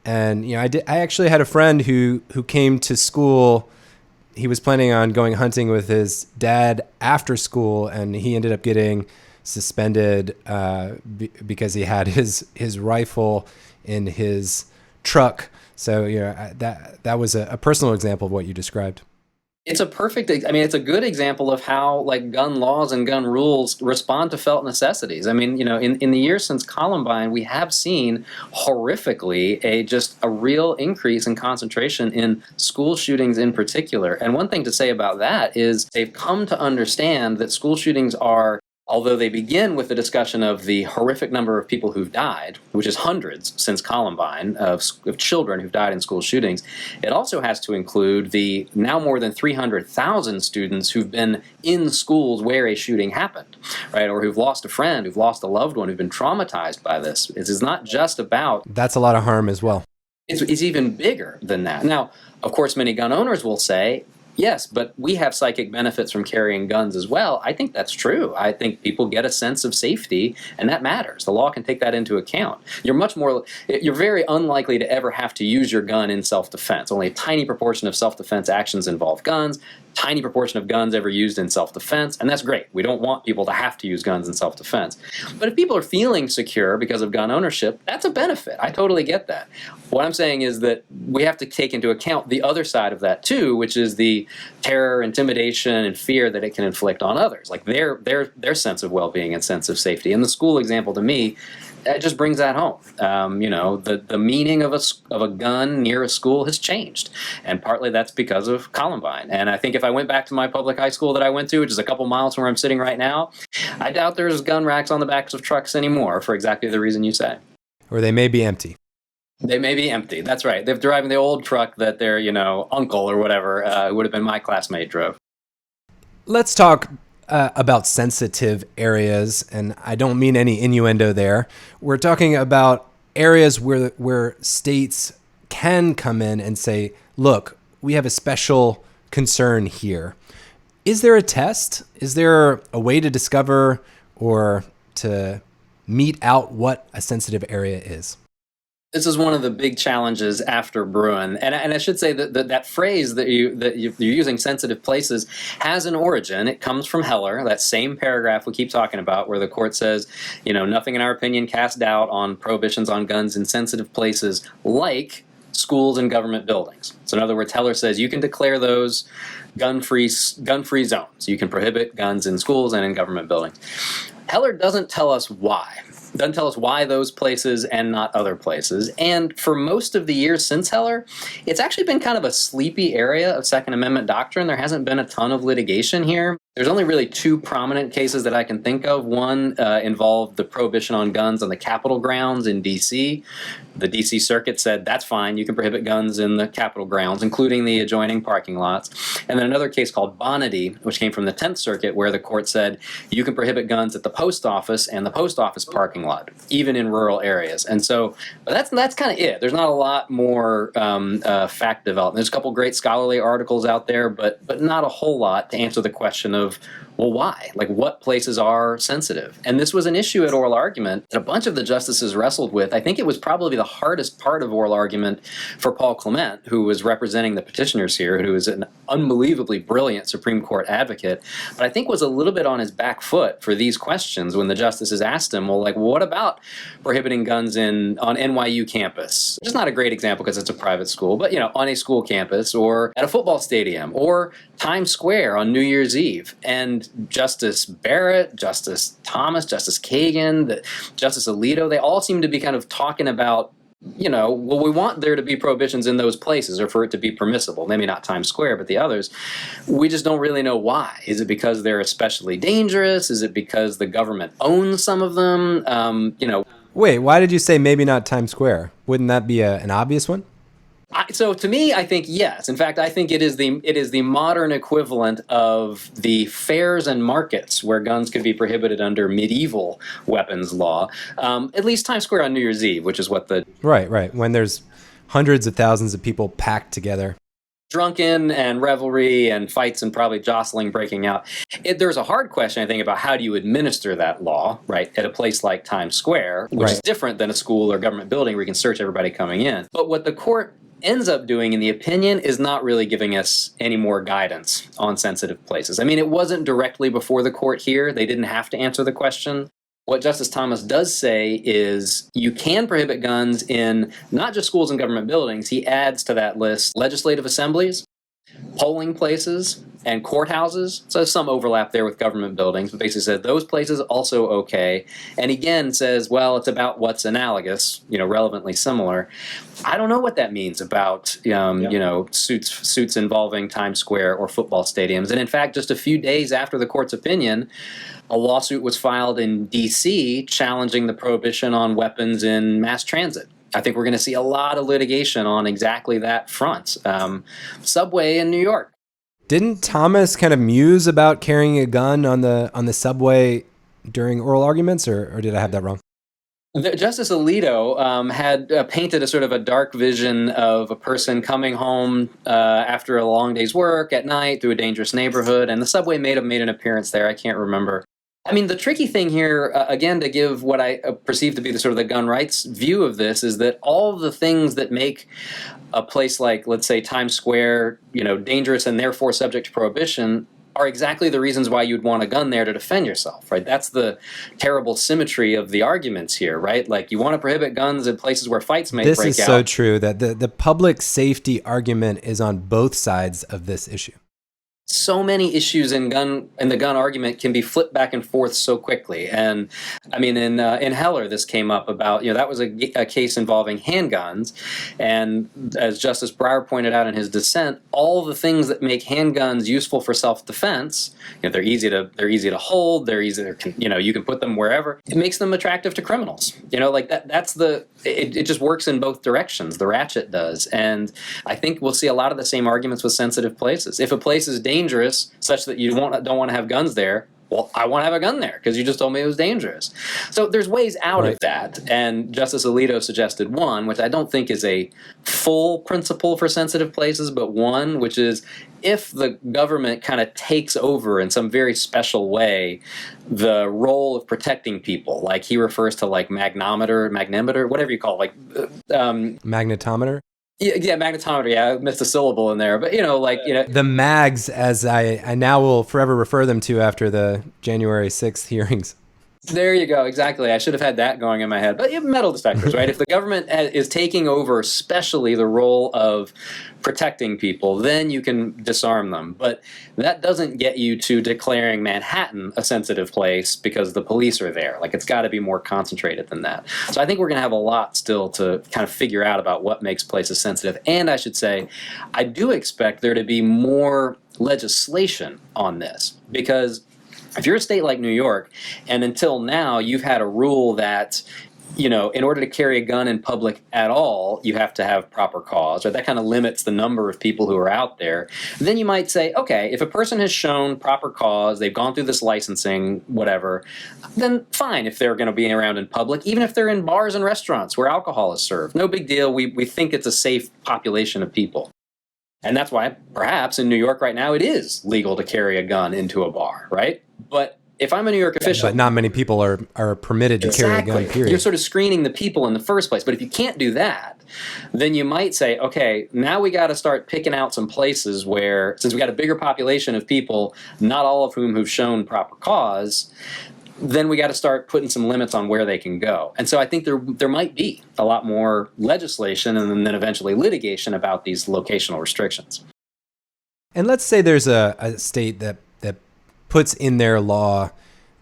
S1: And I actually had a friend who came to school. He was planning on going hunting with his dad after school, and he ended up getting suspended because he had his rifle in his truck. So that was a personal example of what you described.
S2: It's it's a good example of how gun laws and gun rules respond to felt necessities. In the years since Columbine, we have seen horrifically a real increase in concentration in school shootings in particular. And one thing to say about that is they've come to understand that school shootings are, although they begin with the discussion of the horrific number of people who've died, which is hundreds since Columbine, of children who've died in school shootings, it also has to include the now more than 300,000 students who've been in schools where a shooting happened, right? Or who've lost a friend, who've lost a loved one, who've been traumatized by this. It is not just about...
S1: That's a lot of harm as well.
S2: It's even bigger than that. Now, of course, many gun owners will say, yes, but we have psychic benefits from carrying guns as well. I think that's true. I think people get a sense of safety, and that matters. The law can take that into account. You're very unlikely to ever have to use your gun in self-defense. Only a tiny proportion of self-defense actions involve guns. Tiny proportion of guns ever used in self-defense, and that's great. We don't want people to have to use guns in self-defense. But if people are feeling secure because of gun ownership, that's a benefit. I totally get that. What I'm saying is that we have to take into account the other side of that too, which is the terror, intimidation, and fear that it can inflict on others, like their sense of well-being and sense of safety. And the school example, to me, that just brings that home. The meaning of a gun near a school has changed, and partly that's because of Columbine. And I think if I went back to my public high school that I went to, which is a couple miles from where I'm sitting right now, I doubt there's gun racks on the backs of trucks anymore for exactly the reason you say.
S1: Or they may be empty.
S2: They may be empty. That's right. They're driving the old truck that their uncle or whatever who would have been my classmate drove.
S1: Let's talk about sensitive areas, and I don't mean any innuendo there. We're talking about areas where states can come in and say, look, we have a special concern here. Is there a test? Is there a way to discover or to mete out what a sensitive area is?
S2: This is one of the big challenges after Bruin, and I should say that phrase that you're using, sensitive places, has an origin. It comes from Heller, that same paragraph we keep talking about, where the court says, nothing in our opinion casts doubt on prohibitions on guns in sensitive places like schools and government buildings. So in other words, Heller says you can declare those gun-free zones. You can prohibit guns in schools and in government buildings. Heller doesn't tell us why. Doesn't tell us why those places and not other places. And for most of the years since Heller, it's actually been kind of a sleepy area of Second Amendment doctrine. There hasn't been a ton of litigation here. There's only really two prominent cases that I can think of. One involved the prohibition on guns on the Capitol grounds in D.C. The D.C. Circuit said, that's fine, you can prohibit guns in the Capitol grounds, including the adjoining parking lots. And then another case called Bonity, which came from the 10th Circuit, where the court said, you can prohibit guns at the post office and the post office parking lot, even in rural areas. And so that's kind of it. There's not a lot more fact development. There's a couple great scholarly articles out there, but not a whole lot to answer the question of, well, why? Like, what places are sensitive? And this was an issue at oral argument that a bunch of the justices wrestled with. I think it was probably the hardest part of oral argument for Paul Clement, who was representing the petitioners here, who is an unbelievably brilliant Supreme Court advocate, but I think was a little bit on his back foot for these questions when the justices asked him, well, what about prohibiting guns on NYU campus? Just not a great example because it's a private school, but on a school campus or at a football stadium or Times Square on New Year's Eve. And Justice Barrett, Justice Thomas, Justice Kagan, Justice Alito, they all seem to be kind of talking about, well, we want there to be prohibitions in those places or for it to be permissible. Maybe not Times Square, but the others. We just don't really know why. Is it because they're especially dangerous? Is it because the government owns some of them?
S1: Wait, why did you say maybe not Times Square? Wouldn't that be an obvious one?
S2: So to me, I think yes. In fact, I think it is the modern equivalent of the fairs and markets where guns could be prohibited under medieval weapons law. At least Times Square on New Year's Eve, which is what the
S1: right when there's hundreds of thousands of people packed together,
S2: drunken and revelry and fights and probably jostling breaking out. There's a hard question, I think, about how do you administer that law, right, at a place like Times Square, which is different than a school or government building where you can search everybody coming in. But what the court ends up doing in the opinion is not really giving us any more guidance on sensitive places. I mean, it wasn't directly before the court here. They didn't have to answer the question. What Justice Thomas does say is you can prohibit guns in not just schools and government buildings. He adds to that list legislative assemblies, polling places, and courthouses. So there's some overlap there with government buildings, but basically said those places also okay. And again says, well, it's about what's analogous, relevantly similar. I don't know what that means about, suits involving Times Square or football stadiums. And in fact, just a few days after the court's opinion, a lawsuit was filed in D.C. challenging the prohibition on weapons in mass transit. I think we're going to see a lot of litigation on exactly that front. Subway in New York.
S1: Didn't Thomas kind of muse about carrying a gun on the subway during oral arguments, or did I have that wrong?
S2: Justice Alito had painted a sort of a dark vision of a person coming home after a long day's work at night through a dangerous neighborhood, and the subway may have made an appearance there. I can't remember. I mean, the tricky thing here, again, to give what I perceive to be the sort of the gun rights view of this, is that all the things that make a place like, let's say, Times Square, dangerous and therefore subject to prohibition are exactly the reasons why you'd want a gun there to defend yourself, right? That's the terrible symmetry of the arguments here, right? Like, you want to prohibit guns in places where fights may break out.
S1: This is so true that the public safety argument is on both sides of this issue.
S2: So many issues in the gun argument can be flipped back and forth so quickly. And I mean, in Heller, this came up about, that was a case involving handguns. And as Justice Breyer pointed out in his dissent, all the things that make handguns useful for self-defense, they're easy to hold, you can put them wherever. It makes them attractive to criminals. It just works in both directions. The ratchet does. And I think we'll see a lot of the same arguments with sensitive places. If a place is dangerous such that you don't want to have guns there, well, I want to have a gun there because you just told me it was dangerous. So there's ways out of that. And Justice Alito suggested one, which I don't think is a full principle for sensitive places, but one, which is if the government kind of takes over in some very special way the role of protecting people, like he refers to like magnetometer, whatever you call it,
S1: Magnetometer?
S2: Yeah, magnetometer. Yeah, I missed a syllable in there, but
S1: The mags, as I now will forever refer them to after the January 6th hearings.
S2: There you go. Exactly. I should have had that going in my head. But metal detectors, right? If the government is taking over especially the role of protecting people, then you can disarm them. But that doesn't get you to declaring Manhattan a sensitive place because the police are there. Like, it's got to be more concentrated than that. So I think we're going to have a lot still to kind of figure out about what makes places sensitive. And I should say, I do expect there to be more legislation on this, because if you're a state like New York, and until now you've had a rule that, in order to carry a gun in public at all, you have to have proper cause, or that kind of limits the number of people who are out there, then you might say, okay, if a person has shown proper cause, they've gone through this licensing, whatever, then fine if they're going to be around in public, even if they're in bars and restaurants where alcohol is served. No big deal. We think it's a safe population of people. And that's why perhaps in New York right now it is legal to carry a gun into a bar, right? But if I'm a New York official...
S1: But not many people are permitted to carry a gun, period.
S2: You're sort of screening the people in the first place. But if you can't do that, then you might say, okay, now we got to start picking out some places where, since we got a bigger population of people, not all of whom have shown proper cause, then we got to start putting some limits on where they can go. And so I think there might be a lot more legislation and then eventually litigation about these locational restrictions.
S1: And let's say there's a state that puts in their law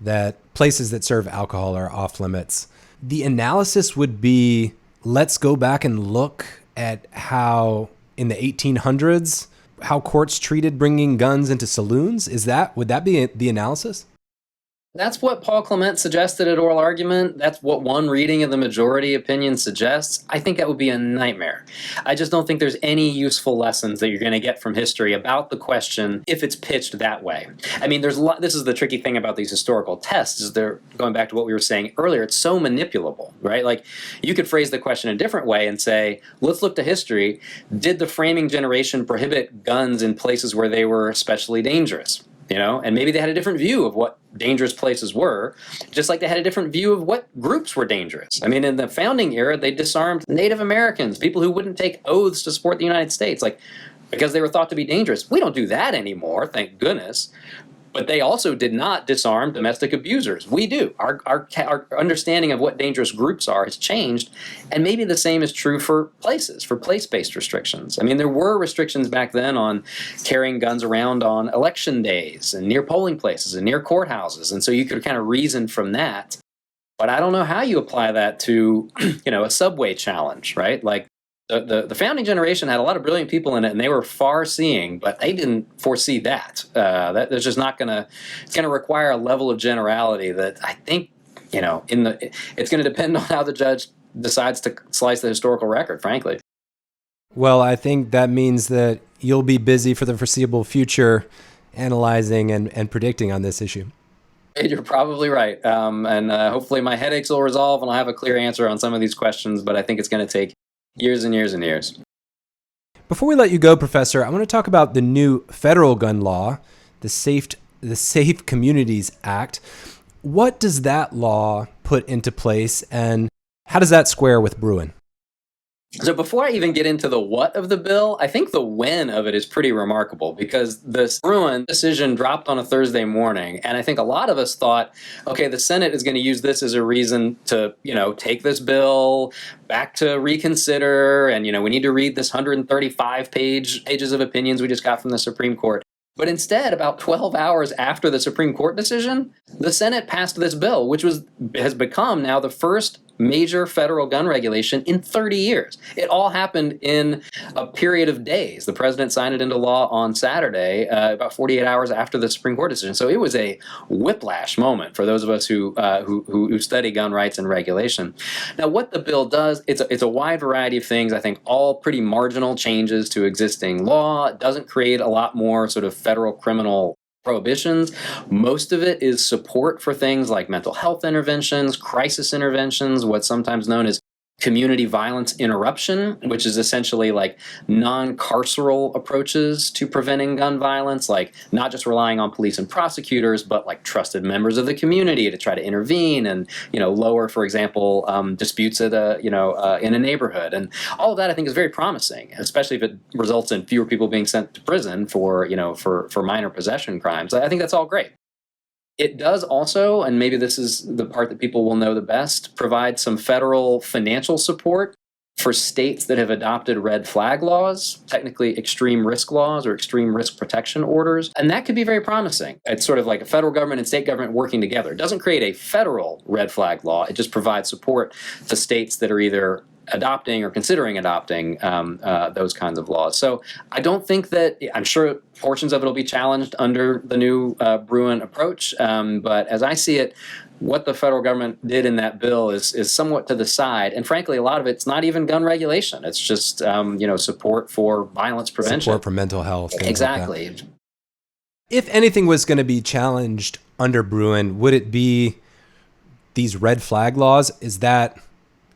S1: that places that serve alcohol are off limits. The analysis would be, let's go back and look at how in the 1800s, how courts treated bringing guns into saloons. Would that be the analysis?
S2: That's what Paul Clement suggested at oral argument. That's what one reading of the majority opinion suggests. I think that would be a nightmare. I just don't think there's any useful lessons that you're going to get from history about the question if it's pitched that way. I mean, this is the tricky thing about these historical tests, is they're, going back to what we were saying earlier, it's so manipulable, right? Like, you could phrase the question a different way and say, let's look to history. Did the framing generation prohibit guns in places where they were especially dangerous? And maybe they had a different view of what dangerous places were, just like they had a different view of what groups were dangerous. I mean, in the founding era, they disarmed Native Americans, people who wouldn't take oaths to support the United States, because they were thought to be dangerous. We don't do that anymore, thank goodness. But they also did not disarm domestic abusers. We do. Our understanding of what dangerous groups are has changed, and maybe the same is true for places, for place-based restrictions. I mean, there were restrictions back then on carrying guns around on election days and near polling places and near courthouses, and so you could kind of reason from that. But I don't know how you apply that to, a subway challenge, right? Like, the founding generation had a lot of brilliant people in it, and they were far-seeing, but they didn't foresee that. That's just not going to. It's going to require a level of generality that I think, it's going to depend on how the judge decides to slice the historical record, frankly.
S1: Well, I think that means that you'll be busy for the foreseeable future analyzing and predicting on this issue.
S2: You're probably right. And hopefully my headaches will resolve and I'll have a clear answer on some of these questions, but I think it's going to take years and years and years.
S1: Before we let you go, Professor, I want to talk about the new federal gun law, the Safe Communities Act. What does that law put into place, and how does that square with Bruin?
S2: So before I even get into the what of the bill, I think the when of it is pretty remarkable, because this Bruin decision dropped on a Thursday morning, and I think a lot of us thought, okay, the Senate is going to use this as a reason to, take this bill back to reconsider, and, we need to read this 135 pages of opinions we just got from the Supreme Court. But instead, about 12 hours after the Supreme Court decision, the Senate passed this bill, which has become now the first major federal gun regulation in 30 years. It all happened in a period of days. The president signed it into law on Saturday, about 48 hours after the Supreme Court decision. So it was a whiplash moment for those of us who study gun rights and regulation. Now, what the bill does, it's a wide variety of things. I think all pretty marginal changes to existing law. It doesn't create a lot more sort of federal criminal prohibitions. Most of it is support for things like mental health interventions, crisis interventions, what's sometimes known as community violence interruption, which is essentially like non-carceral approaches to preventing gun violence, like not just relying on police and prosecutors, but like trusted members of the community to try to intervene and, lower, for example, disputes at in a neighborhood. And all of that I think is very promising, especially if it results in fewer people being sent to prison for minor possession crimes. I think that's all great. It does also, and maybe this is the part that people will know the best, provide some federal financial support for states that have adopted red flag laws, technically extreme risk laws or extreme risk protection orders. And that could be very promising. It's sort of like a federal government and state government working together. It doesn't create a federal red flag law. It just provides support to states that are either adopting or considering adopting those kinds of laws. So I don't think that, I'm sure portions of it will be challenged under the new Bruin approach, but as I see it, what the federal government did in that bill is somewhat to the side, and frankly, a lot of it's not even gun regulation. It's just support for violence prevention,
S1: support for mental health.
S2: Exactly.
S1: Like if anything was going to be challenged under Bruin, would it be these red flag laws? Is that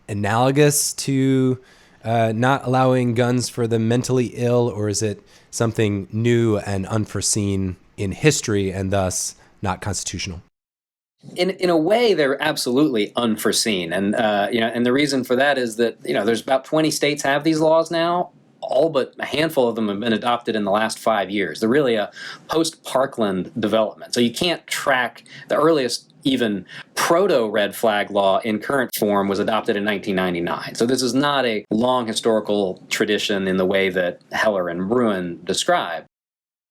S1: analogous to not allowing guns for the mentally ill, or is it something new and unforeseen in history and thus not constitutional?
S2: In a way, they're absolutely unforeseen, and and the reason for that is that there's about 20 states have these laws now. All but a handful of them have been adopted in the last 5 years. They're really a post-Parkland development. So you can't track the earliest even proto-red flag law in current form was adopted in 1999. So this is not a long historical tradition in the way that Heller and Bruin describe.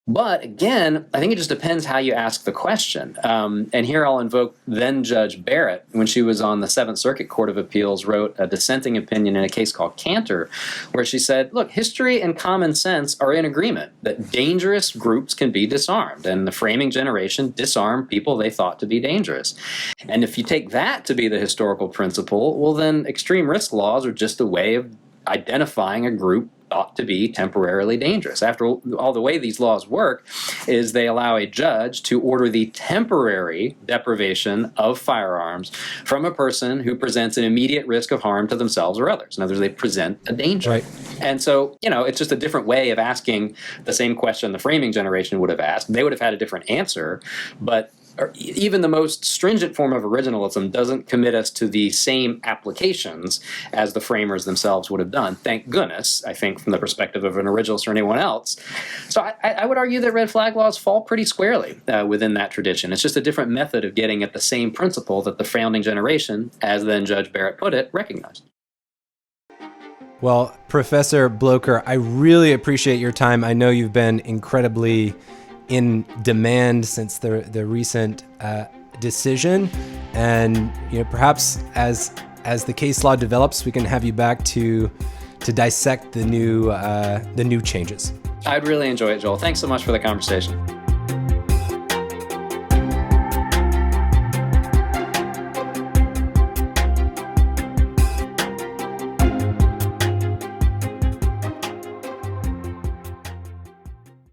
S2: But again, I think it just depends how you ask the question. And here I'll invoke then Judge Barrett, when she was on the Seventh Circuit Court of Appeals, wrote a dissenting opinion in a case called Cantor, where she said, look, history and common sense are in agreement that dangerous groups can be disarmed. And the framing generation disarmed people they thought to be dangerous. And if you take that to be the historical principle, well, then extreme risk laws are just a way of identifying a group thought to be temporarily dangerous. After all, the way these laws work is they allow a judge to order the temporary deprivation of firearms from a person who presents an immediate risk of harm to themselves or others. In other words, they present a danger.
S1: Right.
S2: And so, it's just a different way of asking the same question the framing generation would have asked. They would have had a different answer, but even the most stringent form of originalism doesn't commit us to the same applications as the framers themselves would have done. Thank goodness, I think, from the perspective of an originalist or anyone else. So I would argue that red flag laws fall pretty squarely within that tradition. It's just a different method of getting at the same principle that the founding generation, as then Judge Barrett put it, recognized.
S1: Well, Professor Blocher, I really appreciate your time. I know you've been incredibly in demand since the recent decision, and perhaps as the case law develops, we can have you back to dissect the new changes.
S2: I'd really enjoy it, Joel. Thanks so much for the conversation.